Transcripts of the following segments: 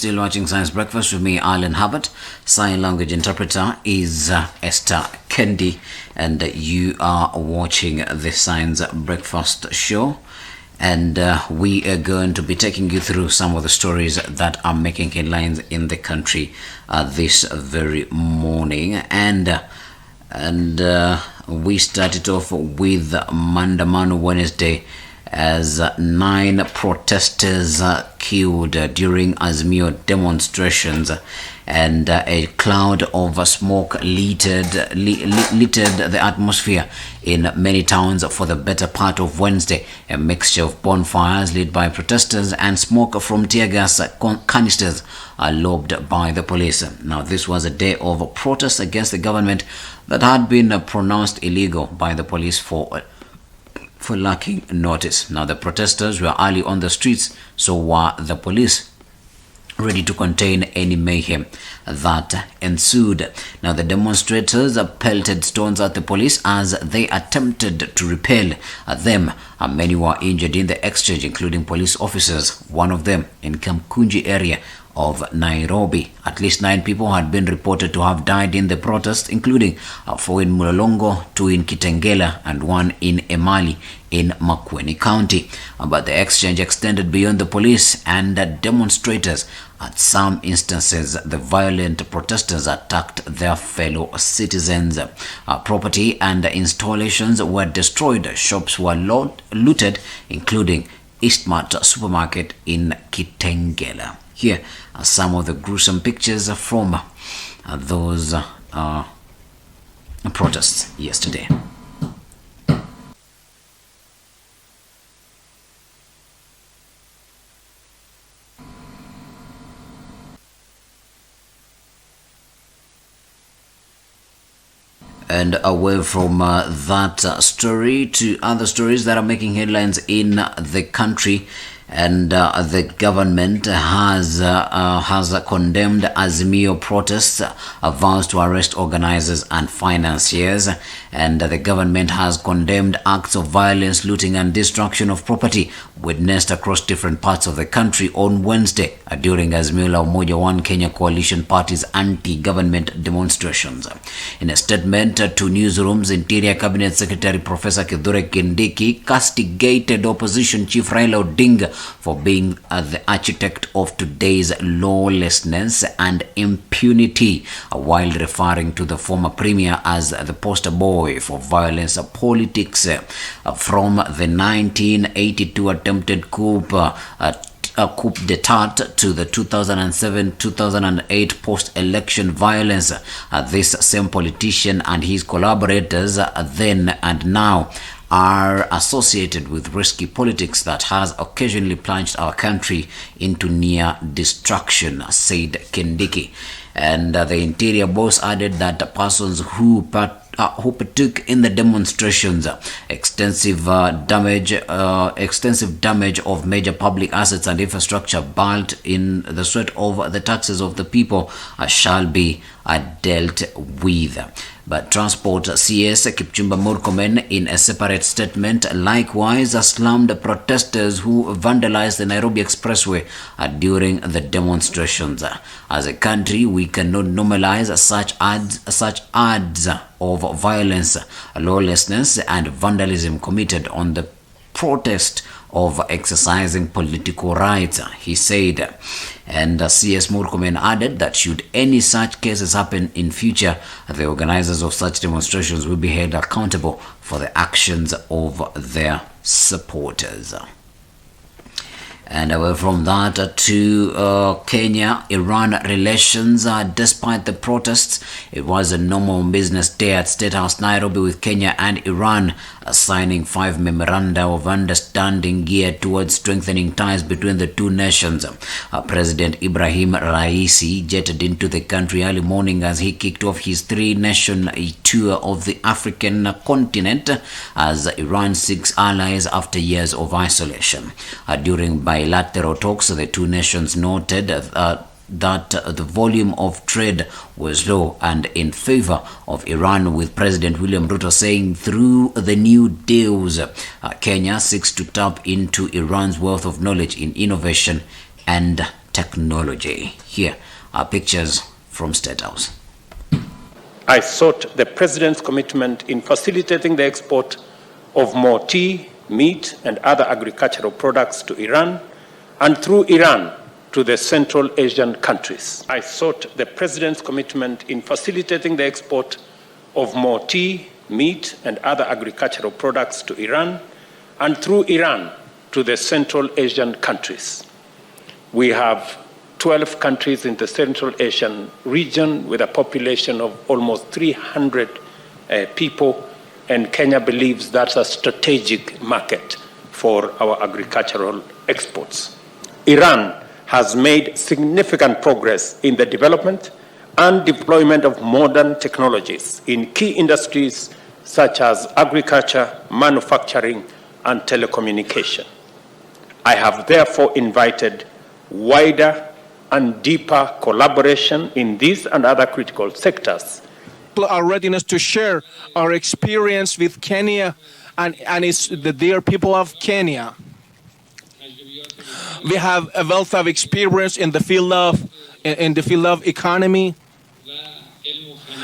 Still watching Science Breakfast with me, Alan Herbert. Sign language interpreter is Esther Kendi, and you are watching the Science Breakfast show. And we are going to be taking you through some of the stories that are making headlines in the country this very morning. And we started off with Mandamano Wednesday, as 9 protesters killed during Azimio demonstrations, and a cloud of smoke littered the atmosphere in many towns for the better part of Wednesday. A mixture of bonfires lit by protesters and smoke from tear gas canisters are lobbed by the police. Now, this was a day of protest against the government that had been pronounced illegal by the police for lacking notice. Now, the protesters were early on the streets, so were the police, ready to contain any mayhem that ensued. Now, the demonstrators pelted stones at the police as they attempted to repel them. Many were injured in the exchange, including police officers, one of them in Kamkunji area of Nairobi. At least 9 people had been reported to have died in the protest, including 4 in Mulolongo, 2 in Kitengela, and 1 in Emali in Makueni County. But the exchange extended beyond the police and demonstrators. At some instances, the violent protesters attacked their fellow citizens. Property and installations were destroyed. Shops were looted, including Eastmart supermarket in Kitengela. Here are some of the gruesome pictures from those protests yesterday. And away from that story to other stories that are making headlines in the country, and the government has condemned Azimio protests, vows to arrest organizers and financiers, and the government has condemned acts of violence, looting and destruction of property witnessed across different parts of the country on Wednesday during Azimio la Umoja One Kenya coalition party's anti-government demonstrations. In a statement to newsrooms, Interior Cabinet Secretary Professor Kithure Kindiki castigated opposition chief Raila Odinga for being the architect of today's lawlessness and impunity, while referring to the former premier as the poster boy for violence politics. From the 1982 attempted coup d'etat to the 2007-2008 post-election violence, this same politician and his collaborators then and now are associated with risky politics that has occasionally plunged our country into near destruction, said Kindiki. And the interior boss added that persons who partook in the demonstrations, extensive damage of major public assets and infrastructure built in the sweat of the taxes of the people shall be dealt with. But Transport CS Kipchumba Murkomen, in a separate statement, likewise slammed protesters who vandalized the Nairobi Expressway during the demonstrations. As a country, we cannot normalize such acts of violence, lawlessness, and vandalism committed on the protest of exercising political rights, he said. And CS Murkomen added that should any such cases happen in future, the organizers of such demonstrations will be held accountable for the actions of their supporters. And away from that to Kenya-Iran relations. Despite the protests, it was a normal business day at State House Nairobi, with Kenya and Iran signing 5 memoranda of understanding geared towards strengthening ties between the two nations. President Ibrahim Raisi jetted into the country early morning as he kicked off his 3-nation tour of the African continent as Iran seeks allies after years of isolation. During bilateral talks, the two nations noted that the volume of trade was low and in favor of Iran, with President William Ruto saying through the new deals, Kenya seeks to tap into Iran's wealth of knowledge in innovation and technology. Here are pictures from State House. I sought the President's commitment in facilitating the export of more tea, meat, and other agricultural products to Iran, and through Iran to the Central Asian countries. I sought the President's commitment in facilitating the export of more tea, meat, and other agricultural products to Iran, and through Iran to the Central Asian countries. We have 12 countries in the Central Asian region with a population of almost 300 people, and Kenya believes that's a strategic market for our agricultural exports. Iran has made significant progress in the development and deployment of modern technologies in key industries such as agriculture, manufacturing, and telecommunication. I have therefore invited wider and deeper collaboration in these and other critical sectors. Our readiness to share our experience with Kenya and the dear people of Kenya. We have a wealth of experience in the field of economy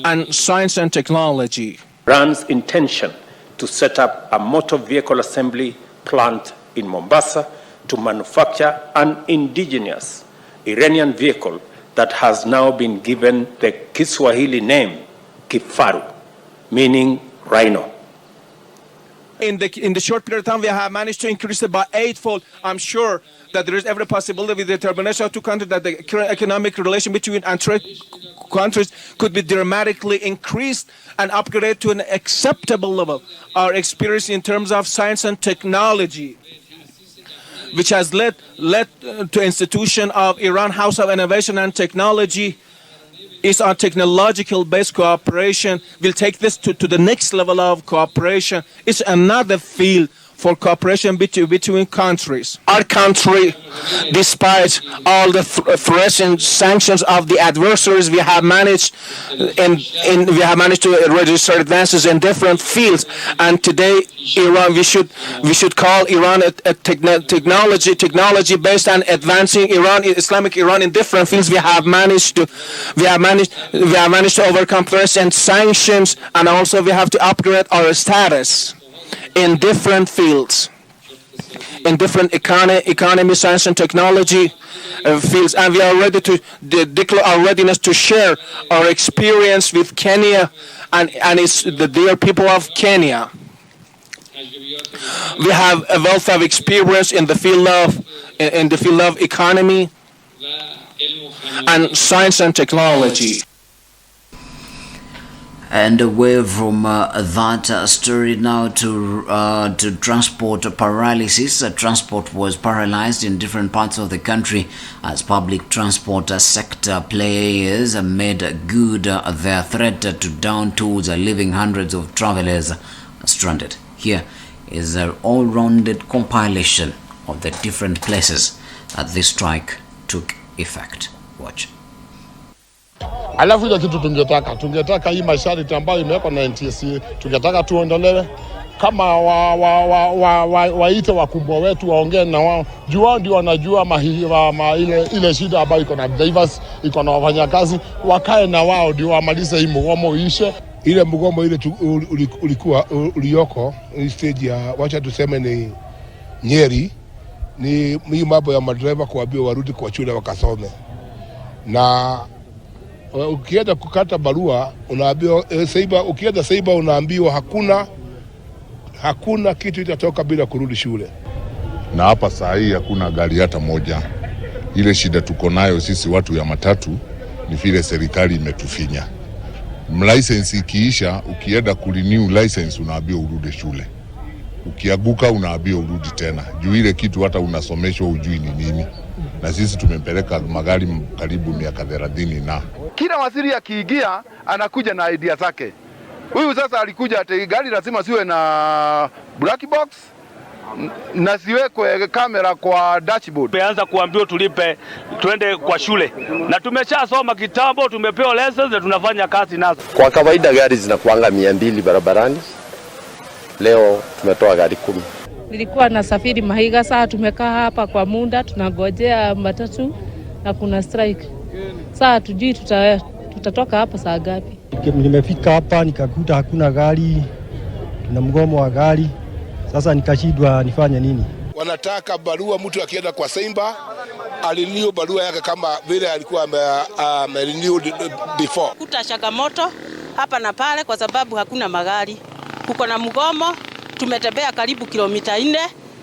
and science and technology. Iran's intention to set up a motor vehicle assembly plant in Mombasa to manufacture an indigenous Iranian vehicle that has now been given the Kiswahili name Kifaru, meaning rhino. In the short period of time, we have managed to increase it by 8-fold. I'm sure that there is every possibility with the determination of two countries that the current economic relation between trade countries could be dramatically increased and upgraded to an acceptable level. Our experience in terms of science and technology, which has led to institution of Iran House of Innovation and Technology, is our technological-based cooperation. We'll take this to the next level of cooperation. It's another field for cooperation between countries. Our country, despite all the threats and sanctions of the adversaries, we have managed to register advances in different fields. And today, Iran, we should call Iran a technology-based and advancing Iran, Islamic Iran, in different fields. We have managed to overcome threats and sanctions, and also we have to upgrade our status in different fields, in different economy, science, and technology fields, and we are ready to declare our readiness to share our experience with Kenya and the dear people of Kenya. We have a wealth of experience in the field of economy and science and technology. And away from that story now to transport paralysis. Transport was paralyzed in different parts of the country as public transport sector players made good their threat to down tools, leaving hundreds of travelers stranded. Here is an all-rounded compilation of the different places that this strike took effect. Watch. Alafu ile kitu tungetaka hii masharti ambayo imewekwa na NTSA tungetaka tuondolewe, kama waite wakubwa wetu waongee na wao, juu wao ndio wanajua ile shida ambayo iko na drivers, iko na wafanyakazi, wakae na wao ndio wamalize hii mgomo ishe. Ile mgomo ile ulioko stage ya wacha tuseme ni Nyeri, ni mambo ya madriver kuambia warudi kwa shule wakasome. Na ukienda kukata barua unaambiwa Saiba, ukienda Saiba unaambiwa hakuna kitu itatoka bila kurudi shule. Na hapa saa hii hakuna gari hata moja. Ile shida tuko nayo sisi watu ya matatu ni vile serikali imetufinya. License ikiisha, ukienda kurenew license unaambiwa urudi shule. Ukiaguka unaambiwa urudi tena. Juu ile kitu hata unasomeshwa ujui ni nini. Na sisi tumempeleka magari karibu miaka 30 na kila waziri akiingia anakuja na idea zake. Huyu sasa alikuja ati gari lazima siwe na black box na siwekwe kamera kwa dashboard. Tumeanza kuambiwa tulipe twende kwa shule. Na tumeshasoma kitambo, tumepewa lessons na tunafanya kazi nazo. Kwa kawaida gari zinakuanga 200 barabarani. Leo tumetoa gari 10. Nilikuwa nasafiri Mahiga, saa tumekaa hapa kwa muda tunangojea matatu na kuna strike. Saa tujui tutatoka hapa saa gapi. Nimefika hapa nikakuta hakuna gari, tuna mgomo wa gari. Sasa nikashindwa nifanye nini. Wanataka barua, mtu akienda kwa Simba alinio barua yake kama vile alikuwa amerenew before. Kuta changamoto hapa na pale kwa sababu hakuna magari. Kuko na mgomo, tumetembea karibu kilomita 4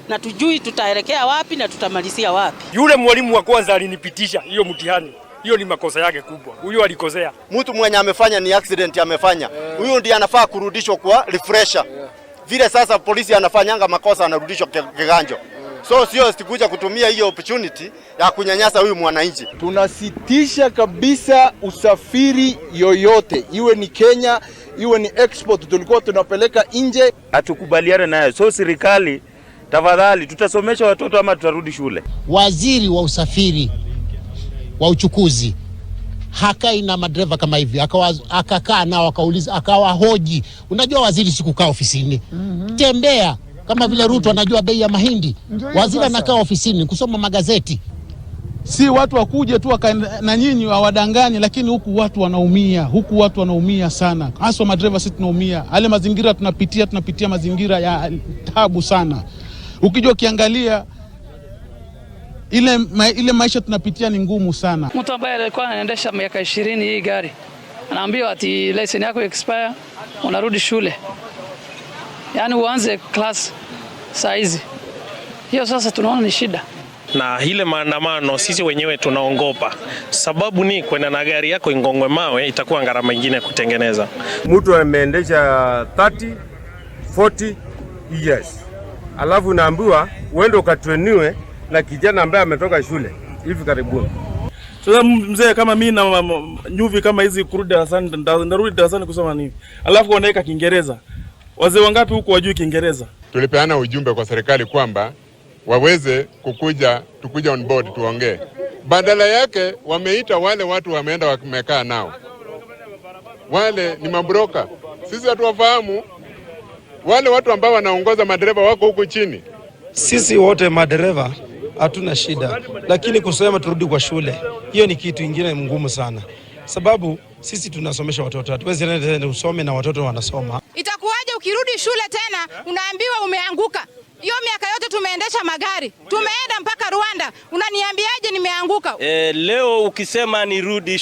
na tujui tutaelekea wapi na tutamalizia wapi. Yule mwalimu wa kwanza alinipitisha hiyo mtihani. Hiyo ni makosa yake kubwa. Huyo alikosea. Mtu mwenye amefanya ni accident amefanya. Huyo ndiye anafaa kurudishwa kwa refresher. Vile sasa polisi anafanyanga makosa anarudishwa kiganjo. So sio sikuja kutumia hiyo opportunity ya kunyanyasa huyu mwananchi. Tunasitisha kabisa usafiri yoyote, iwe ni Kenya, iwe ni export tulikuwa tunapeleka nje. Hatukubaliane nayo. So serikali, tafadhali tutasomesha watoto ama tutarudi shule. Waziri wa usafiri wa uchukuzi hakai na madereva kama hivi, akakaa nao akauliza, akawahoji. Unajua waziri sikukaa ofisini. Tembea kama vile Ruto anajua bei ya mahindi. Waziri anakaa ofisini kusoma magazeti. Si watu wakuje tu na nyinyi wawadanganye, lakini huku watu wanaumia sana. Hasa madereva sisi tunaumia. Wale mazingira tunapitia mazingira ya taabu sana. Ukijua kiangalia ile maisha tunapitia ni ngumu sana. Mtu ambaye alikuwa anaendesha miaka 20 hii gari anaambiwa ati license yako expire, unarudi shule. Yaani uanze class saa hizi. Hiyo sasa tunaona ni shida. Na ile maandamano sisi wenyewe tunaongopa. Sababu ni kwenda na gari yako ingongwe mawe itakuwa gharama nyingine kutengeneza. Mtu ameendesha 30, 40 years. Alafu naambiwa uende ukatreniwe na kijana ambaye ametoka shule hivi karibuni. Sasa mzee kama mimi na nyuvi kama hizi kurudi darasani, ndarudi darasani kusoma nini? Alafu wanaeka Kiingereza. Wazee wangapi huko wajui Kiingereza? Tulipeana ujumbe kwa serikali kwamba waweze tukuja on board tuongee. Badala yake wameita wale watu wameenda wamekaa nao. Wale ni mabroka. Sisi hatuwafahamu. Wale watu ambao wanaongoza madereva wako huko chini. Sisi wote madereva hatuna shida, lakini kusema turudi kwa shule, hiyo ni kitu kingine ngumu sana. Sababu sisi tunasomesha watoto, hatuwezi nenda usome na watoto wanasoma. Itakuwaje ukirudi shule tena unaambiwa umeanguka? Hiyo miaka yote tumeendesha magari, tumeenda mpaka Rwanda, unaniambiaje nimeanguka? Leo ukisema nirudi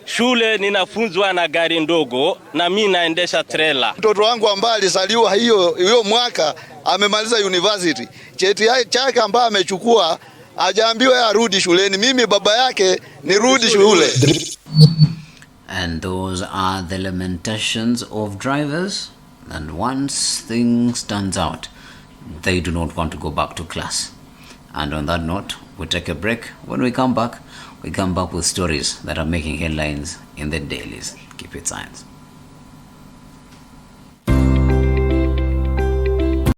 shule ninafunzwa na gari ndogo na mimi naendesha trailer. Mtoto wangu ambaye alizaliwa hiyo mwaka amemaliza university. Cheti chake ambaye amechukua hajaambiwa arudi shuleni. Mimi baba yake nirudi shule. And those are the lamentations of drivers. And once things stands out, they do not want to go back to class. And on that note, we take a break. When we come back with stories that are making headlines in the dailies. Keep it science.